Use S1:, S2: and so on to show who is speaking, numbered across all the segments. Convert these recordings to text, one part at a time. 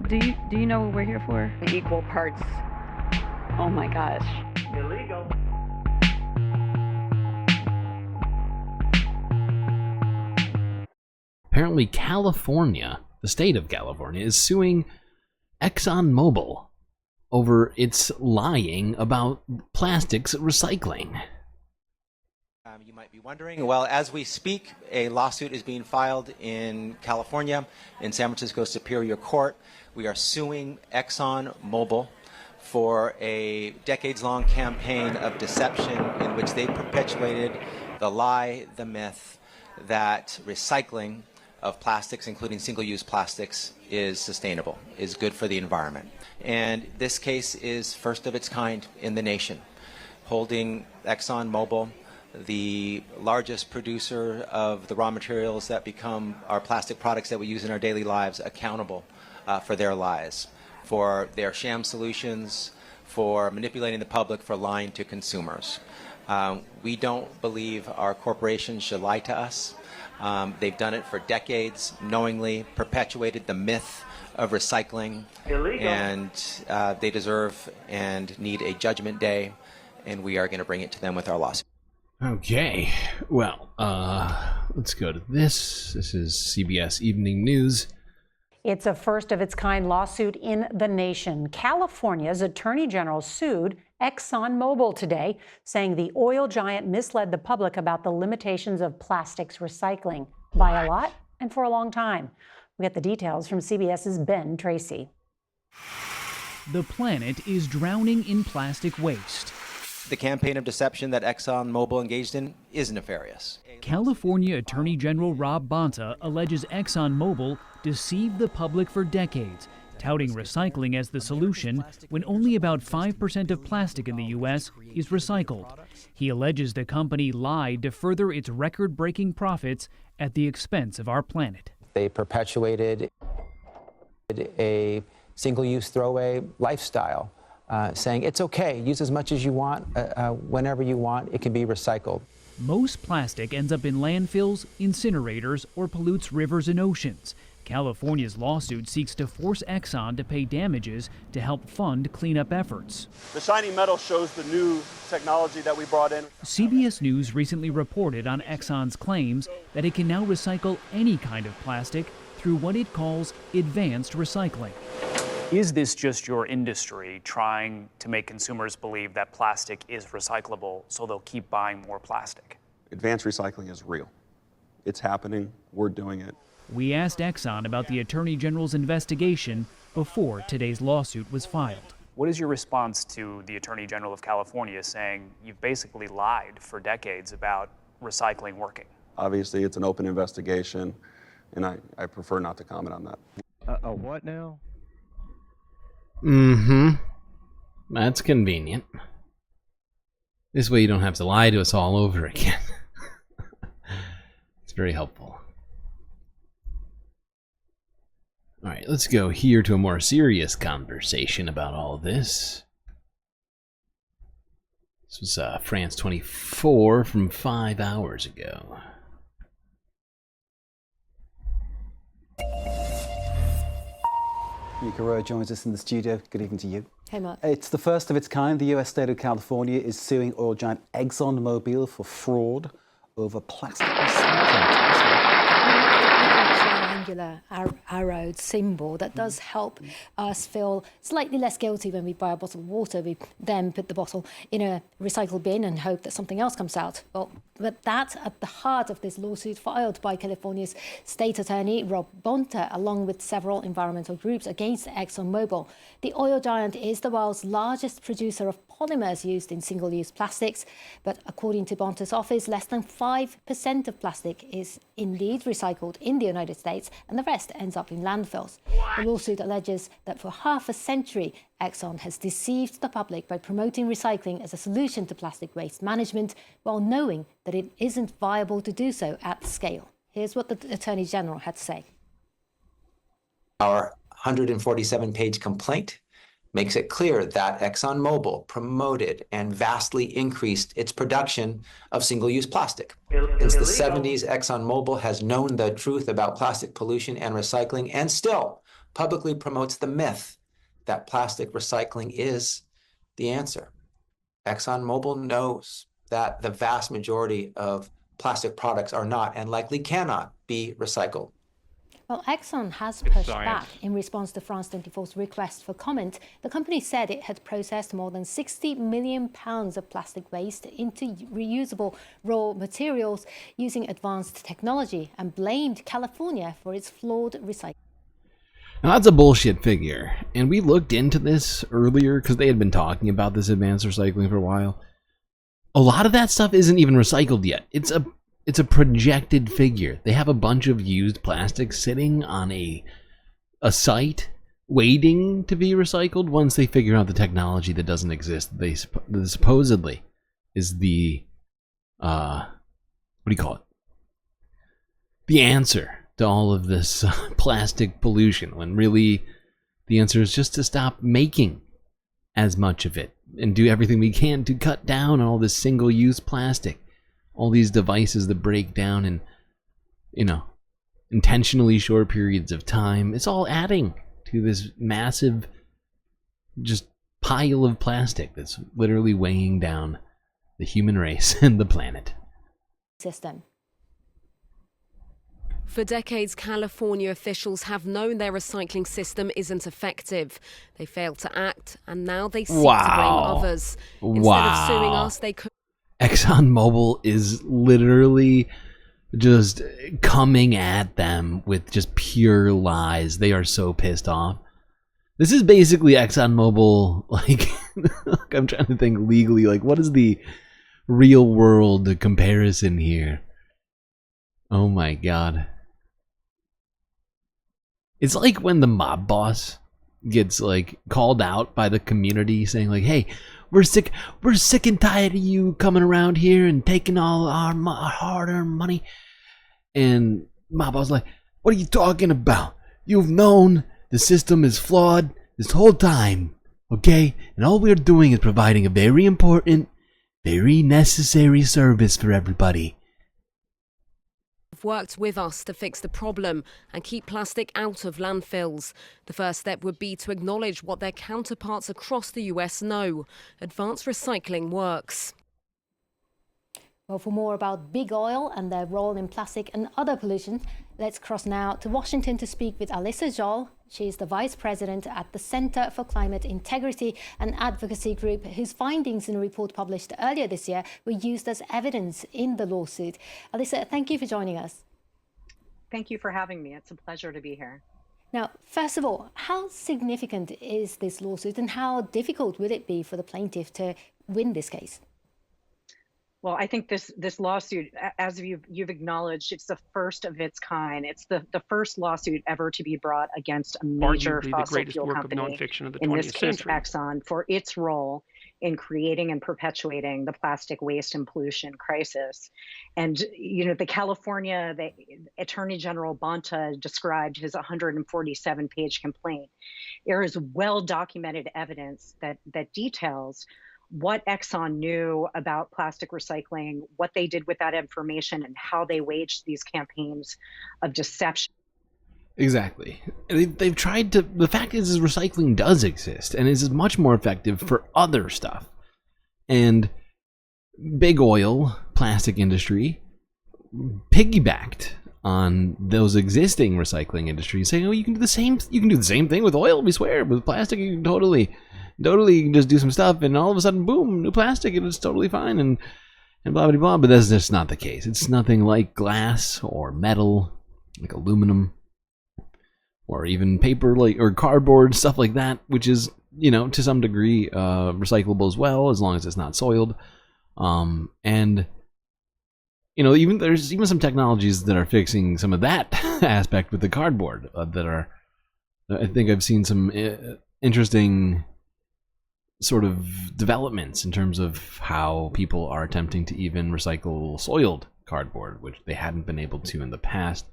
S1: Do you know what we're here for?
S2: Equal parts. Oh my gosh.
S3: Illegal.
S4: Apparently, California, the state of California, is suing Exxon Mobil over its lying about plastics recycling.
S5: You might be wondering, well, as we speak, a lawsuit is being filed in California, in San Francisco Superior Court. We are suing Exxon Mobil for a decades-long campaign of deception in which they perpetuated the lie, the myth, that recycling of plastics, including single-use plastics, is sustainable, is good for the environment. And this case is first of its kind in the nation, holding Exxon Mobil, the largest producer of the raw materials that become our plastic products that we use in our daily lives, accountable for their lies, for their sham solutions, for manipulating the public, for lying to consumers. We don't believe our corporations should lie to us. They've done it for decades, knowingly perpetuated the myth of recycling. Illegal. And they deserve and need a judgment day, and we are going to bring it to them with our lawsuit.
S4: Okay, well, let's go to this. This is CBS Evening News.
S6: It's a first-of-its-kind lawsuit in the nation. California's Attorney General sued Exxon Mobil today, saying the oil giant misled the public about the limitations of plastics recycling by a lot and for a long time. We get the details from CBS's Ben Tracy.
S7: The planet is drowning in plastic waste.
S5: The campaign of deception that Exxon Mobil engaged in is nefarious.
S7: California Attorney General Rob Bonta alleges Exxon Mobil deceived the public for decades, touting recycling as the solution when only about 5% of plastic in the U.S. is recycled. He alleges the company lied to further its record-breaking profits at the expense of our planet.
S8: They perpetuated a single-use throwaway lifestyle, saying it's okay, use as much as you want, whenever you want, it can be recycled.
S7: Most plastic ends up in landfills, incinerators, or pollutes rivers and oceans. California's lawsuit seeks to force Exxon to pay damages to help fund cleanup efforts.
S3: The shiny metal shows the new technology that we brought in.
S7: CBS News recently reported on Exxon's claims that it can now recycle any kind of plastic through what it calls advanced recycling.
S9: Is this just your industry trying to make consumers believe that plastic is recyclable so they'll keep buying more plastic?
S10: Advanced recycling is real. It's happening. We're doing it.
S7: We asked Exxon about the Attorney General's investigation before today's lawsuit was filed.
S9: What is your response to the Attorney General of California saying you've basically lied for decades about recycling working?
S10: Obviously, it's an open investigation, and I prefer not to comment on that.
S3: What now?
S4: That's convenient. This way you don't have to lie to us all over again. It's very helpful. All right, let's go here to a more serious conversation about all of this. This was France 24 from 5 hours ago.
S11: Mika Rowe joins us in the studio. Good evening to you.
S12: Hey, Mark.
S11: It's the first of its kind. The US state of California is suing oil giant Exxon Mobil for fraud over plastic recycling.
S12: Triangular arrow symbol that does help us feel slightly less guilty when we buy a bottle of water. We then put the bottle in a recycle bin and hope that something else comes out. Well, but that's at the heart of this lawsuit filed by California's state attorney Rob Bonta, along with several environmental groups against ExxonMobil. The oil giant is the world's largest producer of polymers used in single-use plastics, but according to Bonta's office, less than 5% of plastic is indeed recycled in the United States, and the rest ends up in landfills. The lawsuit alleges that for half a century, Exxon has deceived the public by promoting recycling as a solution to plastic waste management, while knowing that it isn't viable to do so at scale. Here's what the Attorney General had to say.
S8: Our 147-page complaint makes it clear that ExxonMobil promoted and vastly increased its production of single-use plastic. Since the 70s, ExxonMobil has known the truth about plastic pollution and recycling and still publicly promotes the myth that plastic recycling is the answer. ExxonMobil knows that the vast majority of plastic products are not and likely cannot be recycled.
S12: Well, Exxon has pushed back in response to France 24's request for comment. The company said it had processed more than 60 million pounds of plastic waste into reusable raw materials using advanced technology and blamed California for its flawed recycling.
S4: Now that's a bullshit figure, and we looked into this earlier because they had been talking about this advanced recycling for a while. A lot of that stuff isn't even recycled yet. It's a projected figure. They have a bunch of used plastic sitting on a site waiting to be recycled once they figure out the technology that doesn't exist. That supposedly is the what do you call it? The answer to all of this plastic pollution, when really the answer is just to stop making as much of it and do everything we can to cut down on all this single-use plastic. All these devices that break down in, intentionally short periods of time. It's all adding to this massive just pile of plastic that's literally weighing down the human race and the planet.
S12: System.
S13: For decades, California officials have known their recycling system isn't effective. They failed to act, and now they seek to blame others. Instead of suing us, they could...
S4: ExxonMobil is literally just coming at them with just pure lies. They are so pissed off. This is basically ExxonMobil, like, I'm trying to think legally, like, what is the real world comparison here? Oh my god. It's like when the mob boss gets, like, called out by the community saying, like, hey, we're sick and tired of you coming around here and taking all our hard-earned money. And mob boss like, what are you talking about? You've known the system is flawed this whole time, okay? And all we're doing is providing a very important, very necessary service for everybody.
S13: Worked with us to fix the problem and keep plastic out of landfills. The first step would be to acknowledge what their counterparts across the US know. Advanced recycling works.
S12: Well, for more about big oil and their role in plastic and other pollution, let's cross now to Washington to speak with Alyssa Joel. She is the Vice President at the Center for Climate Integrity, an advocacy group whose findings in a report published earlier this year were used as evidence in the lawsuit. Alyssa, thank you for joining us.
S14: Thank you for having me. It's a pleasure to be here.
S12: Now, first of all, how significant is this lawsuit and how difficult will it be for the plaintiff to win this case?
S14: Well, I think this lawsuit, as you've acknowledged, it's the first of its kind. It's the first lawsuit ever to be brought against a major fossil fuel company, in this case Exxon, for its role in creating and perpetuating the plastic waste and pollution crisis. And the California, the Attorney General Bonta described his 147-page complaint. There is well-documented evidence that details what Exxon knew about plastic recycling, what they did with that information, and how they waged these campaigns of deception.
S4: Exactly. They've tried to... The fact is recycling does exist, and is much more effective for other stuff. And big oil, plastic industry, piggybacked on those existing recycling industries, saying, oh, you can do the same thing with oil, we swear. With plastic, you can totally you can just do some stuff, and all of a sudden, boom, new plastic, and it's totally fine, and blah, blah, blah. But that's just not the case. It's nothing like glass or metal, like aluminum, or even paper, or cardboard, stuff like that, which is, to some degree, recyclable as well, as long as it's not soiled. And, there's even some technologies that are fixing some of that aspect with the cardboard that are, I think I've seen some interesting sort of developments in terms of how people are attempting to even recycle soiled cardboard, which they hadn't been able to in the past.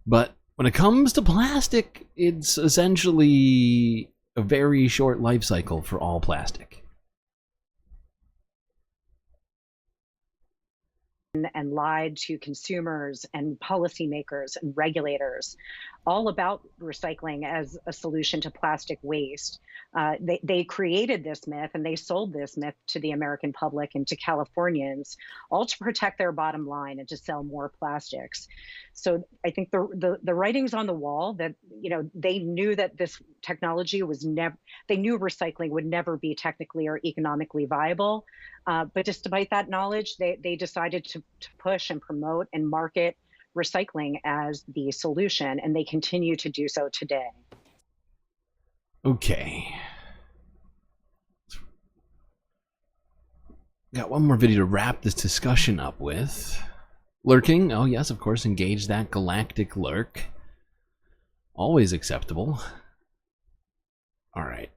S4: But when it comes to plastic, it's essentially a very short life cycle for all plastic.
S14: And lied to consumers and policymakers and regulators all about recycling as a solution to plastic waste. They created this myth and they sold this myth to the American public and to Californians, all to protect their bottom line and to sell more plastics. So I think the writing's on the wall that, they knew that this technology was they knew recycling would never be technically or economically viable. But despite that knowledge, they decided to push and promote and market recycling as the solution, and they continue to do so today.
S4: Okay. Got one more video to wrap this discussion up with. Lurking, oh yes, of course, engage that galactic lurk. Always acceptable. Alright.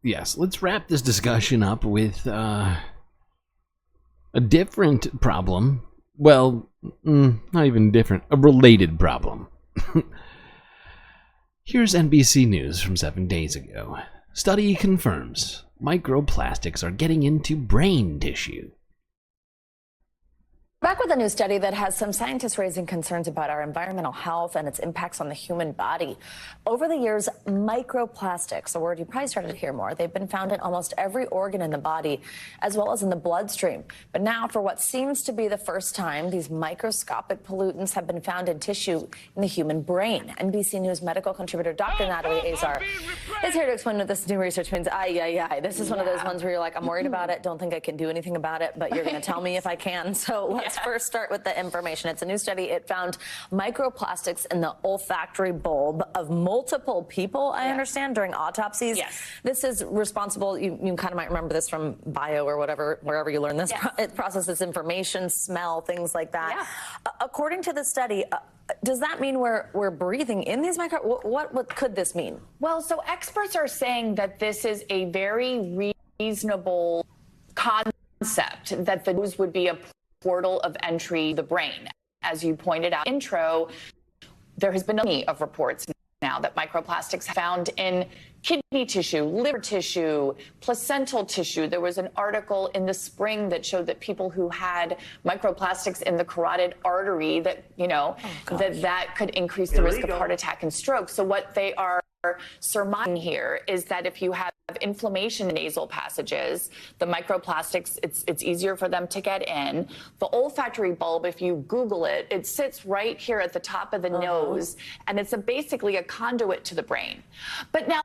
S4: Yes, let's wrap this discussion up with a different problem. Well, not even different. A related problem. Here's NBC News from 7 days ago. Study confirms microplastics are getting into brain tissue.
S15: Back with a new study that has some scientists raising concerns about our environmental health and its impacts on the human body. Over the years, microplastics, a word you probably started to hear more, they've been found in almost every organ in the body, as well as in the bloodstream. But now, for what seems to be the first time, these microscopic pollutants have been found in tissue in the human brain. NBC News medical contributor Dr. Natalie Azar is here to explain what this new research means. This is one of those ones where you're like, I'm worried about it, don't think I can do anything about it, but you're going to tell me if I can. So let's first start with the information. It's a new study. It found microplastics in the olfactory bulb of multiple people, I understand, during autopsies. Yes. This is responsible, you kind of might remember this from bio or whatever, wherever you learn this. Yes. It processes information, smell, things like that. Yeah. According to the study, does that mean we're breathing in these what could this mean?
S16: Well, so experts are saying that this is a very reasonable concept, that the nose would be a portal of entry to the brain. As you pointed out in the intro, there has been many of reports now that microplastics found in kidney tissue, liver tissue, placental tissue. There was an article in the spring that showed that people who had microplastics in the carotid artery that, that could increase the risk of heart attack and stroke. So what they are surmising here is that if you have inflammation in nasal passages, the microplastics, it's easier for them to get in. The olfactory bulb, if you Google it, it sits right here at the top of the nose, and it's basically a conduit to the brain. But now,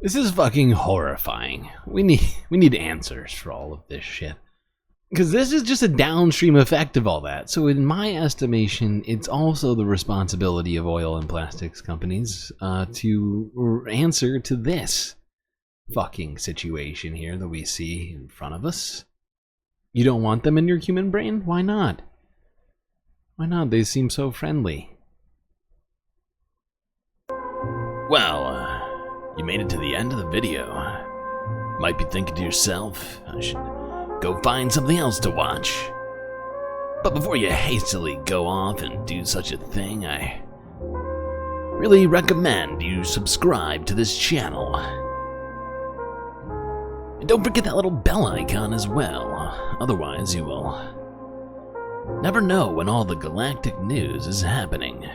S4: this is fucking horrifying. We need answers for all of this shit. Because this is just a downstream effect of all that. So in my estimation, it's also the responsibility of oil and plastics companies to answer to this fucking situation here that we see in front of us. You don't want them in your human brain? Why not? Why not? They seem so friendly. Well, you made it to the end of the video. Might be thinking to yourself, I should go find something else to watch. But before you hastily go off and do such a thing, I really recommend you subscribe to this channel. And don't forget that little bell icon as well, otherwise you will never know when all the galactic news is happening.